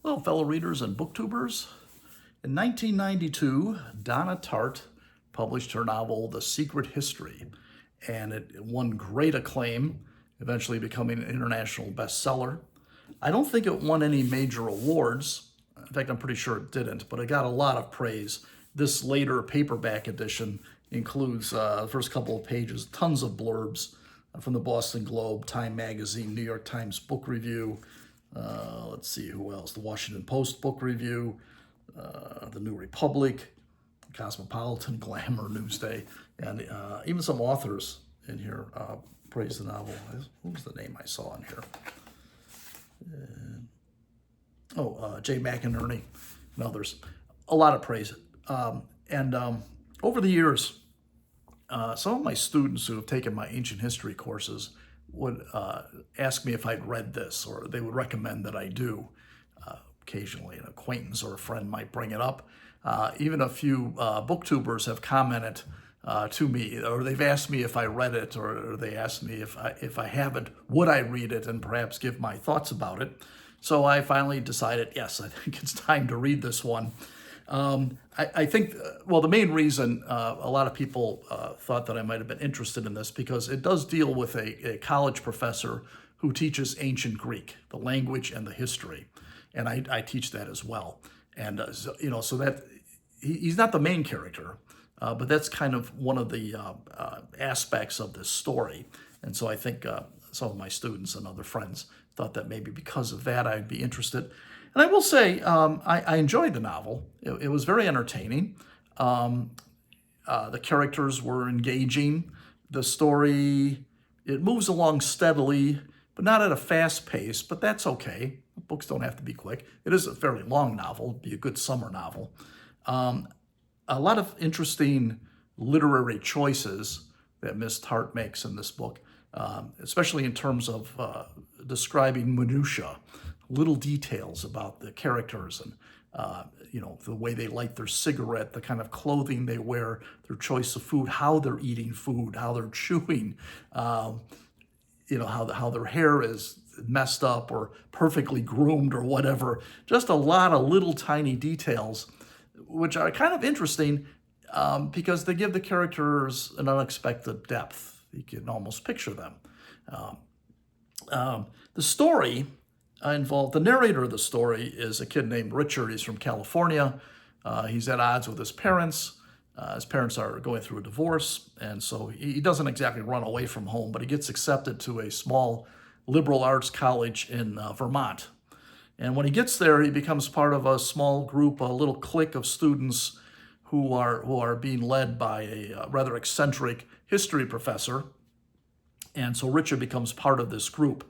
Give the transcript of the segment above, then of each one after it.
Hello, fellow readers and booktubers. In 1992, Donna Tartt published her novel, The Secret History, and it won great acclaim, eventually becoming an international bestseller. I don't think it won any major awards. In fact, I'm pretty sure it didn't, but it got a lot of praise. This later paperback edition includes the first couple of pages, tons of blurbs from the Boston Globe, Time Magazine, New York Times Book Review. Let's see who else. The Washington Post Book Review, the New Republic, Cosmopolitan, Glamour, Newsday, and even some authors in here praise the novel. What was the name I saw in here? Jay McInerney and others. A lot of praise. Over the years, some of my students who have taken my ancient history courses would ask me if I'd read this, or they would recommend that I do. Occasionally an acquaintance or a friend might bring it up. Even a few booktubers have commented to me, or they've asked me if I read it, or they asked me if I haven't, would I read it and perhaps give my thoughts about it. So I finally decided, yes, I think it's time to read this one. I think, the main reason a lot of people thought that I might have been interested in this, because it does deal with a college professor who teaches ancient Greek, the language and the history. And I teach that as well. And, so that he's not the main character, but that's kind of one of the aspects of this story. And so I think some of my students and other friends thought that maybe because of that I'd be interested. And I will say, I enjoyed the novel. It was very entertaining. The characters were engaging. The story, it moves along steadily, but not at a fast pace, but that's okay. Books don't have to be quick. It is a fairly long novel, it'd be a good summer novel. A lot of interesting literary choices that Miss Tartt makes in this book, especially in terms of describing minutiae, little details about the characters and the way they light their cigarette, the kind of clothing they wear, their choice of food, how they're eating food, how they're chewing, how their hair is messed up or perfectly groomed or whatever. Just a lot of little tiny details, which are kind of interesting because they give the characters an unexpected depth. You can almost picture them. The story involved, the narrator of the story is a kid named Richard. He's from California. He's at odds with his parents. His parents are going through a divorce, and so he doesn't exactly run away from home, but he gets accepted to a small liberal arts college in Vermont. And when he gets there, he becomes part of a small group, a little clique of students who are being led by a rather eccentric history professor. And so Richard becomes part of this group.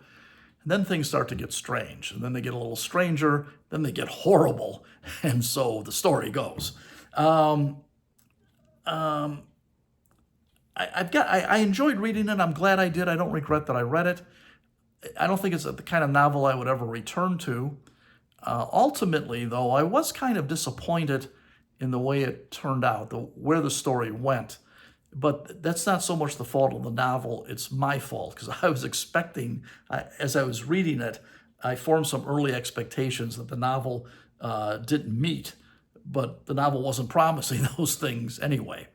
And then things start to get strange, and then they get a little stranger, then they get horrible, and so the story goes. I enjoyed reading it. I'm glad I did. I don't regret that I read it. I don't think it's the kind of novel I would ever return to. Ultimately, though, I was kind of disappointed in the way it turned out, where the story went. But that's not so much the fault of the novel, it's my fault, because I was expecting, as I was reading it, I formed some early expectations that the novel didn't meet, but the novel wasn't promising those things anyway.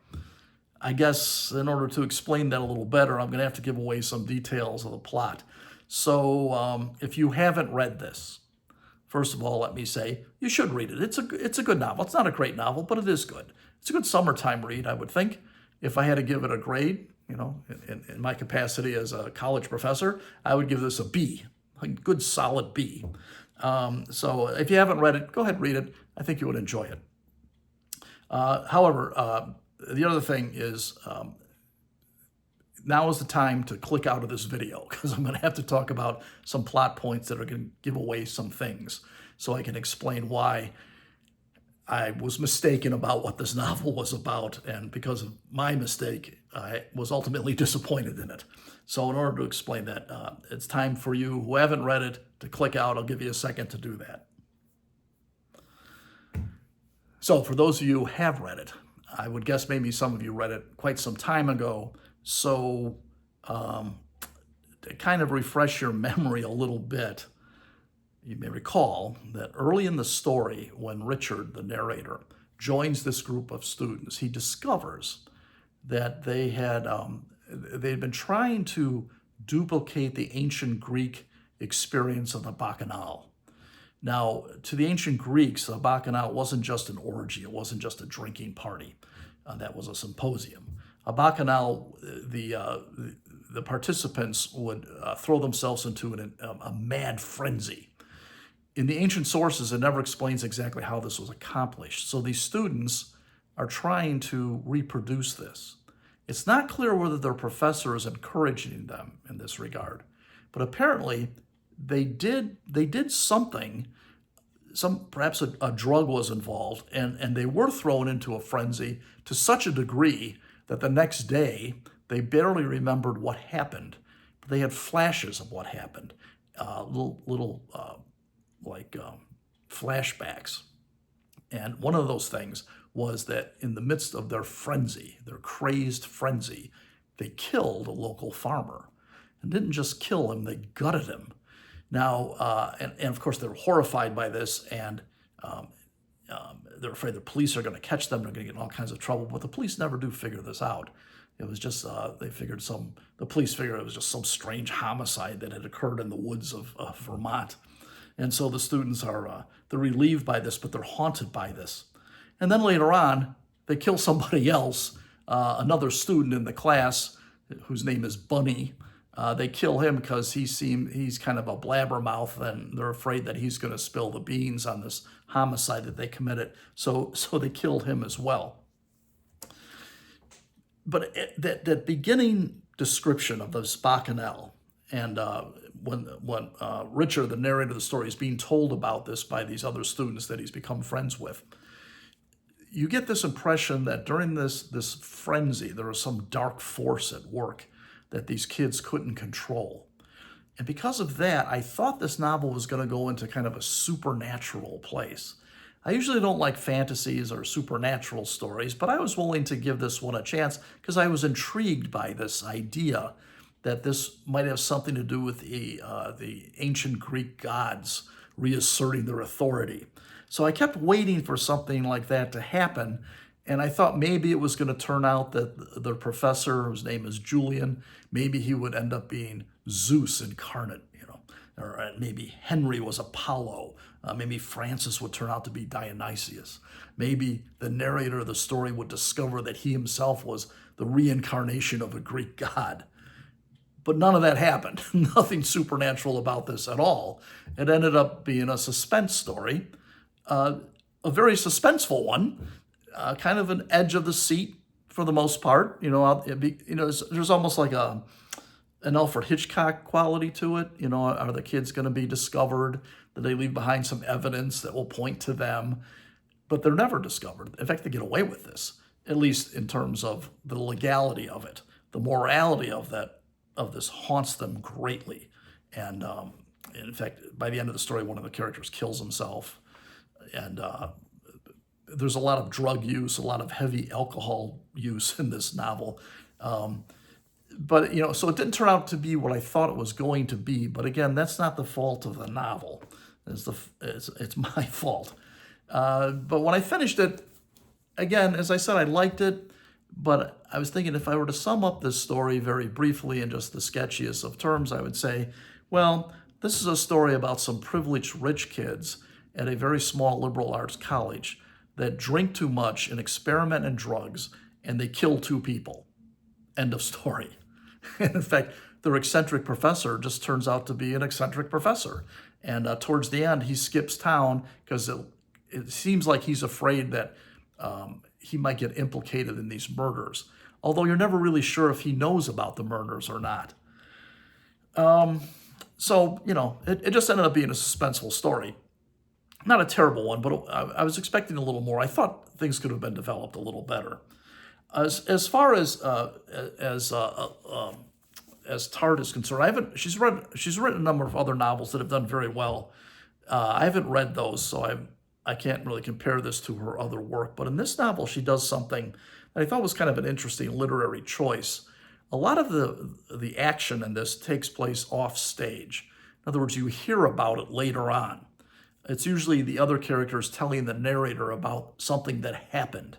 I guess in order to explain that a little better, I'm going to have to give away some details of the plot. So if you haven't read this, first of all, let me say, you should read it. It's a good novel. It's not a great novel, but it is good. It's a good summertime read, I would think. If I had to give it a grade, in my capacity as a college professor, I would give this a B, a good solid B. So if you haven't read it, go ahead and read it. I think you would enjoy it. However, the other thing is, now is the time to click out of this video, because I'm going to have to talk about some plot points that are going to give away some things, so I can explain why I was mistaken about what this novel was about, and because of my mistake, I was ultimately disappointed in it. So in order to explain that, it's time for you who haven't read it to click out. I'll give you a second to do that. So for those of you who have read it, I would guess maybe some of you read it quite some time ago. So to kind of refresh your memory a little bit, You may recall that early in the story, when Richard, the narrator, joins this group of students, he discovers that they'd been trying to duplicate the ancient Greek experience of the Bacchanal. Now, to the ancient Greeks, the Bacchanal wasn't just an orgy, it wasn't just a drinking party. That was a symposium. A Bacchanal, the participants would throw themselves into a mad frenzy. In the ancient sources, it never explains exactly how this was accomplished. So these students are trying to reproduce this. It's not clear whether their professor is encouraging them in this regard, but apparently they did something. Perhaps a drug was involved, and they were thrown into a frenzy to such a degree that the next day they barely remembered what happened. But they had flashes of what happened, little flashbacks. And one of those things was that in the midst of their frenzy, their crazed frenzy, they killed a local farmer. And didn't just kill him, they gutted him. Now, and of course, they're horrified by this, and they're afraid the police are going to catch them. They're going to get in all kinds of trouble, but the police never do figure this out. It was just, the police figured it was just some strange homicide that had occurred in the woods of Vermont. And so the students they're relieved by this, but they're haunted by this. And then later on, they kill somebody else, another student in the class whose name is Bunny. They kill him because he's kind of a blabbermouth, and they're afraid that he's going to spill the beans on this homicide that they committed. So they killed him as well. But that beginning description of this Bacchanal, and when Richard, the narrator of the story, is being told about this by these other students that he's become friends with, you get this impression that during this frenzy, there was some dark force at work that these kids couldn't control. And because of that, I thought this novel was going to go into kind of a supernatural place. I usually don't like fantasies or supernatural stories, but I was willing to give this one a chance because I was intrigued by this idea that this might have something to do with the ancient Greek gods reasserting their authority. So I kept waiting for something like that to happen, and I thought maybe it was going to turn out that the professor, whose name is Julian, maybe he would end up being Zeus incarnate, or maybe Henry was Apollo. Maybe Francis would turn out to be Dionysius. Maybe the narrator of the story would discover that he himself was the reincarnation of a Greek god. But none of that happened. Nothing supernatural about this at all. It ended up being a suspense story, a very suspenseful one, kind of an edge of the seat for the most part. There's almost like an Alfred Hitchcock quality to it. Are the kids going to be discovered? Do they leave behind some evidence that will point to them? But they're never discovered. In fact, they get away with this, at least in terms of the legality of it. The morality of this haunts them greatly. And in fact, by the end of the story, one of the characters kills himself. And there's a lot of drug use, a lot of heavy alcohol use in this novel. But so it didn't turn out to be what I thought it was going to be. But again, that's not the fault of the novel. It's my fault. But when I finished it, again, as I said, I liked it. But I was thinking if I were to sum up this story very briefly in just the sketchiest of terms, I would say, well, this is a story about some privileged rich kids at a very small liberal arts college that drink too much and experiment in drugs, and they kill 2 people. End of story. And in fact, their eccentric professor just turns out to be an eccentric professor. And towards the end, he skips town because it seems like he's afraid that he might get implicated in these murders, although you're never really sure if he knows about the murders or not. So, it just ended up being a suspenseful story. Not a terrible one, but I was expecting a little more. I thought things could have been developed a little better. As far as Tartt is concerned, she's written a number of other novels that have done very well. I haven't read those, so I can't really compare this to her other work. But in this novel, she does something that I thought was kind of an interesting literary choice. A lot of the action in this takes place off stage. other words, you hear about it later on. It's usually the other characters telling the narrator about something that happened.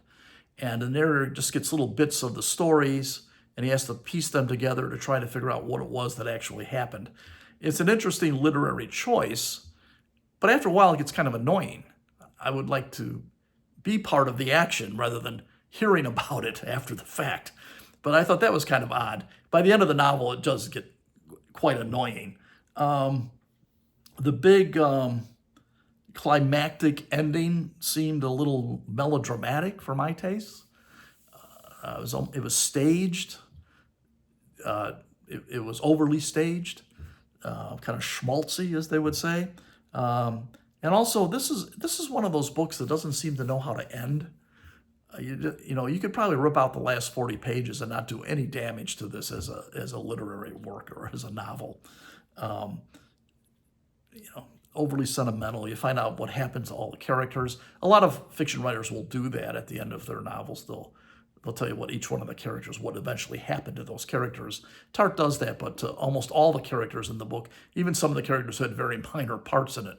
And the narrator just gets little bits of the stories, and he has to piece them together to try to figure out what it was that actually happened. It's an interesting literary choice, but after a while it gets kind of annoying. I would like to be part of the action rather than hearing about it after the fact. But I thought that was kind of odd. By the end of the novel, it does get quite annoying. The big climactic ending seemed a little melodramatic for my taste. It was staged. It was overly staged, kind of schmaltzy, as they would say. And also, this is one of those books that doesn't seem to know how to end. You could probably rip out the last 40 pages and not do any damage to this as a literary work or as a novel. Overly sentimental. You find out what happens to all the characters. A lot of fiction writers will do that at the end of their novels. They'll tell you what each one of the characters, what eventually happened to those characters. Tartt does that, but to almost all the characters in the book, even some of the characters had very minor parts in it.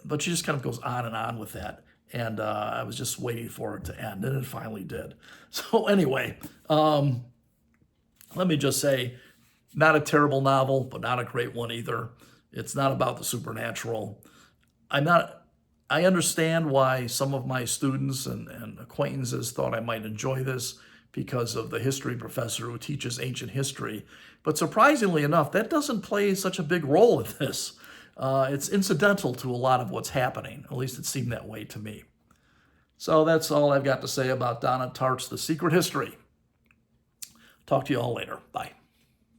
But she just kind of goes on and on with that. And I was just waiting for it to end, and it finally did. So anyway, let me just say, not a terrible novel, but not a great one either. It's not about the supernatural. I understand why some of my students and acquaintances thought I might enjoy this because of the history professor who teaches ancient history. But surprisingly enough, that doesn't play such a big role in this. It's incidental to a lot of what's happening. At least it seemed that way to me. So that's all I've got to say about Donna Tartt's The Secret History. Talk to you all later. Bye.